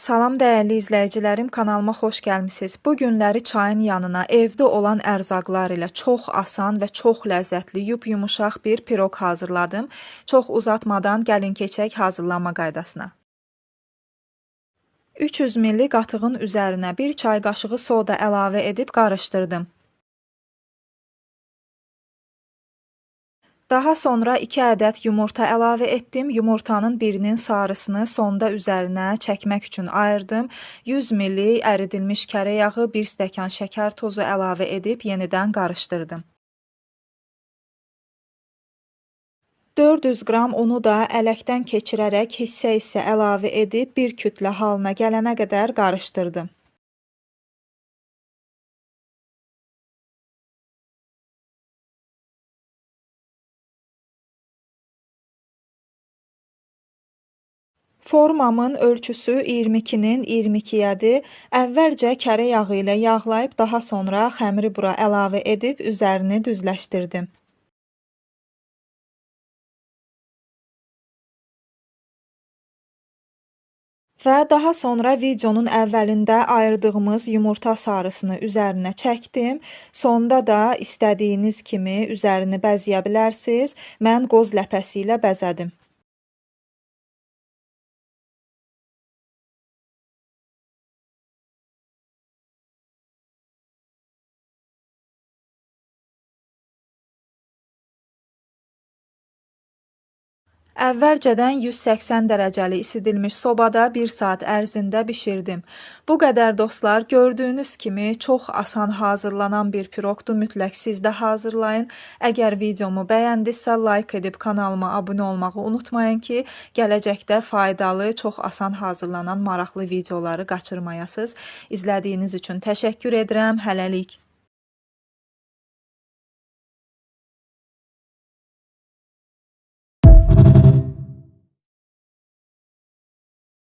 Salam dəyərli izləyicilərim, kanalıma xoş gəlmisiniz. Bu günləri çayın yanına evdə olan ərzaqlar ilə çox asan və çox ləzzətli, yumuşaq bir piroq hazırladım. Çox uzatmadan gəlin keçək hazırlanma qaydasına. 300 ml qatığın üzərinə 1 çay qaşığı soda əlavə edib qarışdırdım. Daha sonra 2 ədəd yumurta əlavə etdim. Yumurtanın birinin sarısını sonda üzərinə çəkmək üçün ayırdım. 100 ml əridilmiş kərə yağı, 1 stəkan şəkər tozu əlavə edib yenidən qarışdırdım. 400 qram unu da ələkdən keçirərək hissə-hissə əlavə edib bir kütlə halına gələnə qədər qarışdırdım. Formamın ölçüsü 22-nin 22-yədir. Əvvəlcə kərə yağı ilə yağlayıb, daha sonra xəmiri bura əlavə edib üzərini düzləşdirdim. Və daha sonra videonun əvvəlində ayırdığımız yumurta sarısını üzərinə çəkdim. Sonda da istədiyiniz kimi üzərini bəzəyə bilərsiniz. Mən qoz ləpəsi ilə bəzədim. Əvvəlcədən 180 dərəcəli isidilmiş sobada 1 saat ərzində bişirdim. Bu qədər dostlar, gördüyünüz kimi çox asan hazırlanan bir piroqdur. Mütləq siz də hazırlayın. Əgər videomu bəyəndinizsə, like edib kanalıma abunə olmağı unutmayın ki, gələcəkdə faydalı, çox asan hazırlanan maraqlı videoları qaçırmayasınız. İzlədiyiniz üçün təşəkkür edirəm. Hələlik.